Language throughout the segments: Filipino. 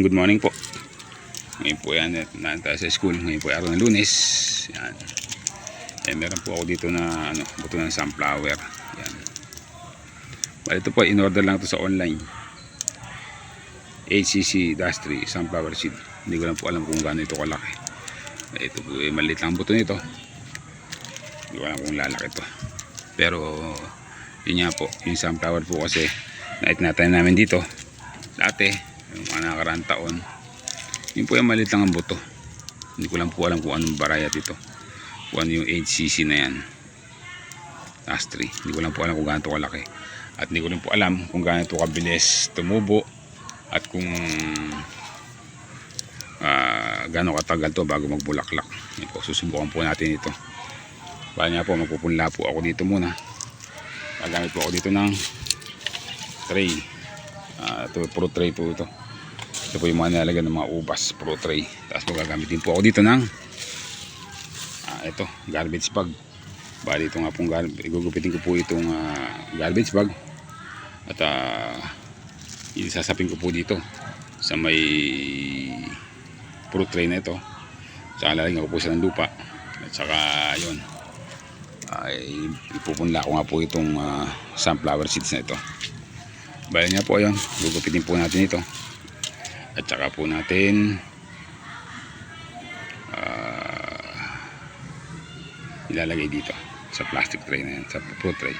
Good morning po. Ngayon po yan, nanta sa school. Ngayon po araw ng Lunes. Yan. Meron po ako dito na buto ng sunflower. Yan. Bali ito po, in-order lang ito sa online. HCC-3 sunflower seed. Hindi ko lang po alam kung gaano ito kalaki. Ito po, maliit lang buto nito. Hindi ko alam kung lalaki ito. Pero, yun nga po, yung sunflower po kasi naitnatayin namin dito. Dati, yung mga nakaraang taon, yun po yung maliit lang ang buto. Hindi ko lang po alam kung anong variety ito, kung ano yung HCC na yan, +3. Hindi ko lang po alam kung gaano ito kalaki, at hindi ko lang po alam kung gaano ito kabilis tumubo, at kung gaano katagal to bago magbulaklak. Yan po, susubukan po natin ito. Bali nga po, magpupunla po ako dito muna. Gagamit po ako dito ng tray. Ito, pro tray po ito. Ito po yung mga nilalagyan ng mga ubas, pro tray. Tapos magagamitin po ako dito ng ito, garbage bag. Bali ito nga pong gugupitin ko po itong garbage bag. At isasapin ko po dito sa may pro tray na ito. Saka lalagyan ko po siya ng lupa. At saka yun, ipupunla ko nga po itong sunflower seeds na ito. Bali nga po yun, gugupitin po natin ito. At saka po natin ilalagay dito sa plastic tray na yan, sa fruit tray.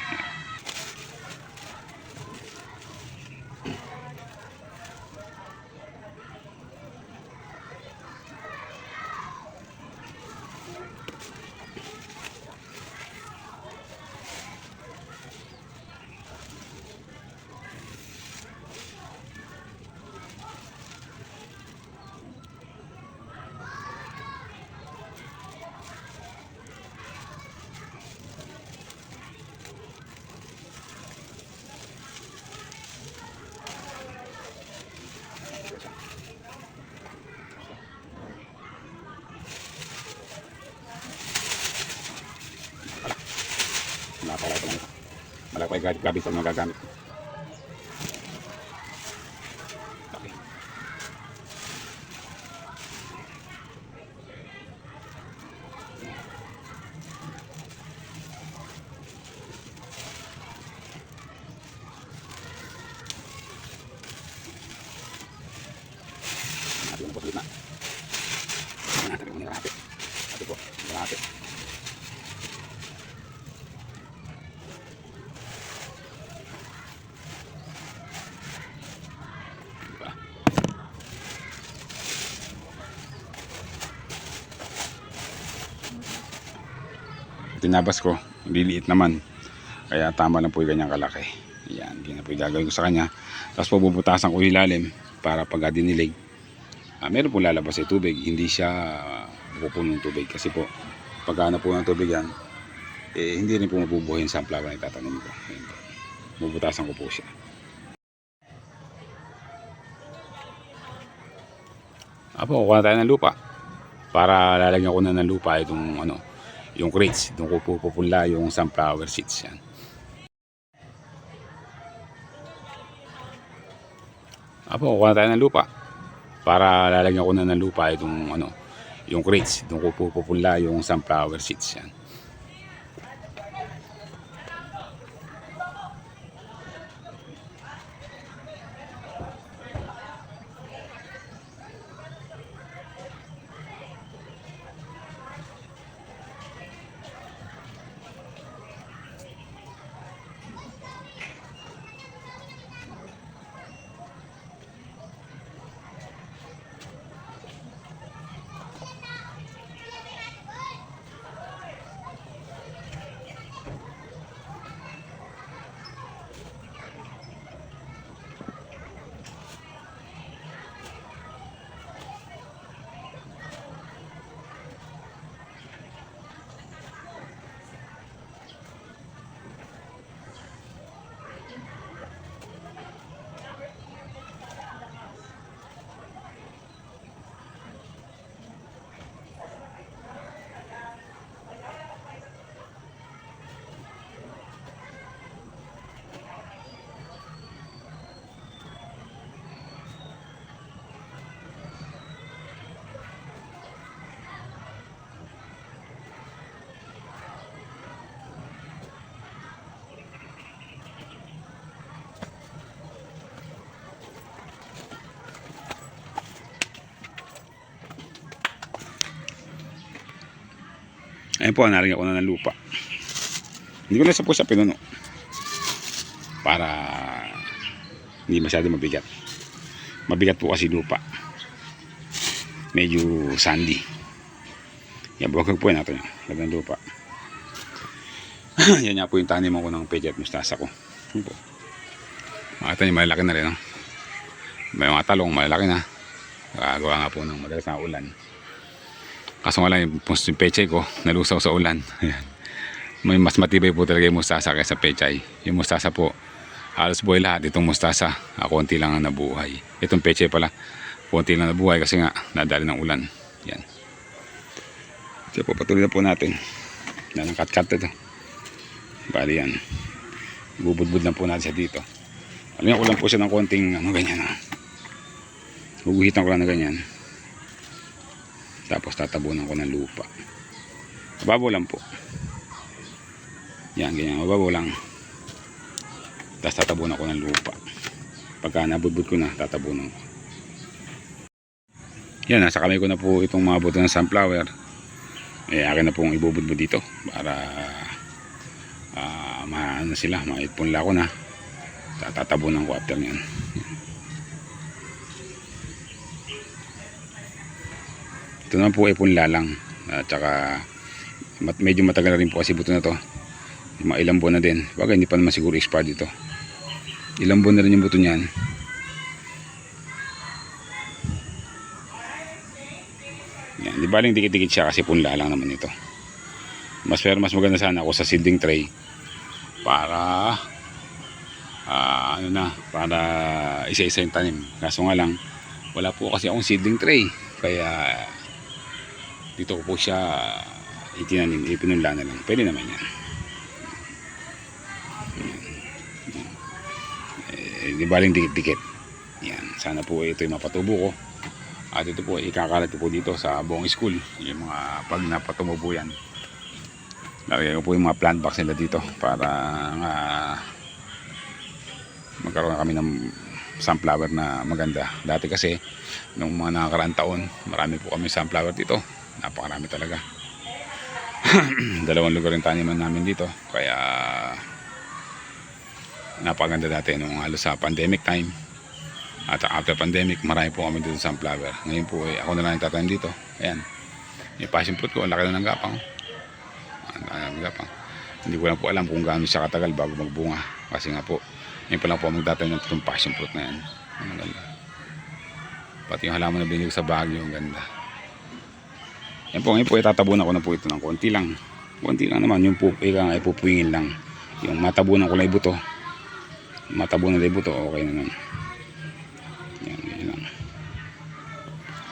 Malaki pa yung gabis ang magagamit. Okay. Natin po sa gitna. Natin po nilahati. Natin po nilahati. Tinabas ko, liliit naman, kaya tama lang po yung ganyang kalaki. Yan, hindi na po yung gagawin ko sa kanya. Tapos po bubutasan ko yung ilalim para pag dinilig, meron po lalabas yung tubig, hindi siya pupuno ng tubig. Kasi po pag po ng tubig yan, hindi rin po mabubuhay yung sunflower na itatanim ko. Yan po, bubutasan ko po siya. Kukuha na tayo ng lupa para lalagyan ko na ng lupa itong yung crates, doon ko pupunla yung sunflower seeds yan. Kukuha na tayo ng lupa para lalagyan ko na ng lupa itong yung crates, doon ko pupunla yung sunflower seeds yan. Ayun po, nalagyan ko na ng lupa. Hindi ko na po siya pinuno para hindi masyado mabigat. Mabigat po kasi lupa, medyo sandy. Yan, buwagag po natin yung lagyan lupa. Yan nga po yung tanim ko ng pecha at mustasa ko. Yan po. Makita nyo, malaki na rin, no? May mga talong, malaki na. Gawa nga po ng madalas na ulan. Kaso nga lang yung pechay ko nalusaw sa ulan. May mas matibay po talaga yung mustasa kaysa pechay. Yung mustasa po halos buhay lahat. Itong mustasa konti lang ang nabuhay. Itong pechay pala konti lang nabuhay kasi nga nadali ng ulan. Yan. So po, patuloy na po natin. Yan ang cut-cut ito. Bali yan, bubudbud lang po natin siya dito. Alam ko lang po siya ng konting ganyan, guguhitan ko lang na ganyan. Tapos tatabunan ko ng lupa. Mababaw lang po. Yan, ganyan, mababaw lang. Tapos tatabunan ko ng lupa. Pagka nabudbud ko na, tatabunan ko. Yan, nasa kamay ko na po itong mga buto ng sunflower. Akin na pong ibubudbud dito para maano sila, maipunla ko na. Tatabunan ko after nyan. Ito naman po ay punla lang. At saka medyo matagal na rin po kasi buto na to. Mga ilang buwan na din. Bagay hindi pa naman siguro expired dito. Ilang buwan na rin yung buto nyan. Yan, di baling dikit-dikit siya kasi punla lang naman ito. Mas maganda sana ako sa seedling tray para para isa-isa yung tanim. Kaso nga lang wala po kasi akong seedling tray, kaya dito ko po siya itinanim, ipinunla na lang. Pwede naman yan. Di baling dikit-dikit. Yan, sana po ito yung mapatubo ko. At ito po ikakalat ko po dito sa buong school. Yung mga pag napatubo yan, lagyan ko po yung mga plant box nila dito para magkaroon kami ng sunflower na maganda. Dati kasi nung mga nakakaraang taon, marami po kami sunflower dito. Napakarami talaga. Dalawang lugar yung taniman namin dito, kaya napaganda dati nung halos sa pandemic time. At after pandemic, marami po kami dito sa sunflower. Ngayon po ako na lang tatanim dito. Ayan, yung passion fruit ko, ang laki na ng gapang. Hindi ko lang po alam kung gaano siya katagal bago magbunga, kasi nga po ngayon pa lang po magtatanim ng itong passion fruit na yan. Ang ganda. Pati yung halaman na binigay sa Baguio, ang ganda. Yan po, ngayon po itatabunan ko na po ito ng konti lang naman. Yung po ipupuingin lang, yung matabunan ko lang yung buto, okay naman. Yan lang,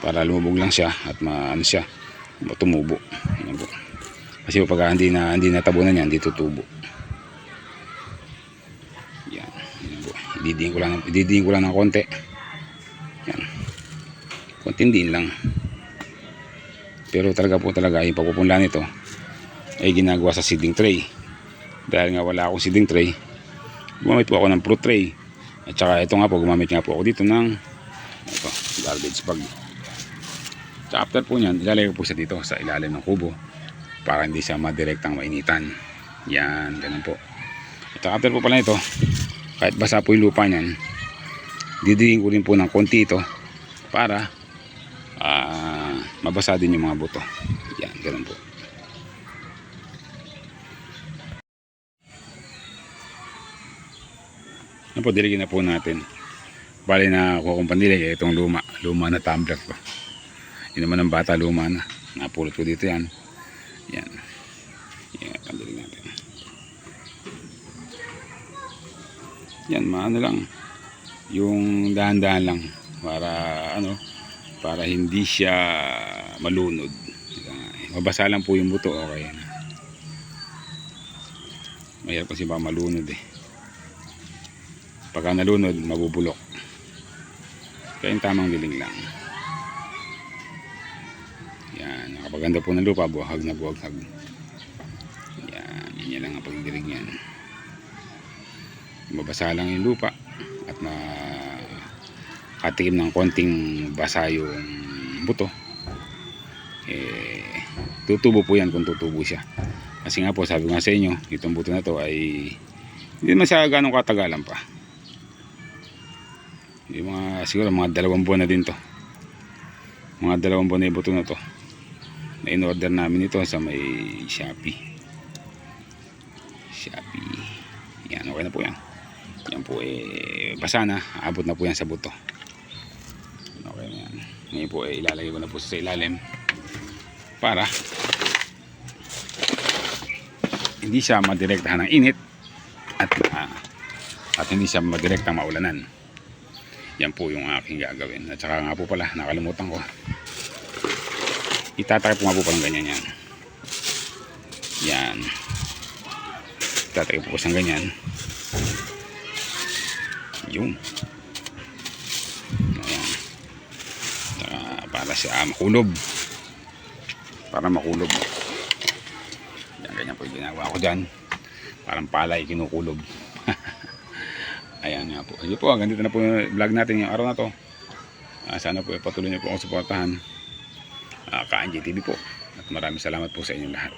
para lumubog lang siya at maano siya, tumubo. Yan po. Kasi pag hindi natabunan yan, hindi tutubo. Yan po. Ididiin ko lang ng konti. Yan. Konting din lang. Pero talaga yung pagpupunla nito ay ginagawa sa seeding tray. Dahil nga wala akong seeding tray, gumamit po ako ng fruit tray. At saka ito nga po, gumamit nga po ako dito ng garbage bag. So after po nyan, ilalagay ko po siya dito sa ilalim ng kubo para hindi siya madirektang mainitan. Yan, ganun po. At after po pala ito, kahit basa po yung lupa nyan, didigin ko rin po ng konti ito para mabasa din yung mga buto. Yan, ganun po. Yan po, diligin na po natin. Bali na ako kung pandilig, itong luma na tumbler ko. Yun naman ang bata, luma na. Napulot ko dito yan. Yan. Yan, pandilig natin. Yan, maano lang. Yung dahan-dahan lang. Para hindi siya malunod. Mabasa lang po yung buto, okay na. Mayroon kasi ba malunod eh. Pagka nalunod, mabubulok. Kaya yung tamang dilig lang. Yan, nakapaganda po ng lupa, buhag na buhag. Yan, yun lang ang pagdilig yan. Mabasa lang yung lupa at makatikim ng konting basa yung buto. tutubo po yan kung tutubo siya. Kasi nga po, sabi ko nga sa inyo, itong buto na to ay hindi naman siya ganong katagalan pa. Yung mga, siguro mga 2 buwan na din to. Mga 2 buwan na yung buto na to. Na in-order namin ito sa may Shopee. Yan, okay na po yan. Yan po basa na, aabot na po yan sa buto. Okay na yan. Ngayon po ilalagay ko na po sa ilalim para hindi siya madirektahan ng init at hindi siya madirektang maulanan. Yan po yung aking gagawin. At saka nga po pala, nakalimutan ko, itatakip po nga po palang ganyan yan. Yan, itatagay po siyang ganyan. Yun. Ayan. Para siya makulob. Para makulob. Yan, ganyan po yung ginagawa ko dyan. Parang palay, kinukulob. Ayan nga po. Ayun po, ganito na po yung vlog natin yung araw na to. Sana po patuloy niyo po akong suportahan. Ka-NJ TV po. At maraming salamat po sa inyong lahat.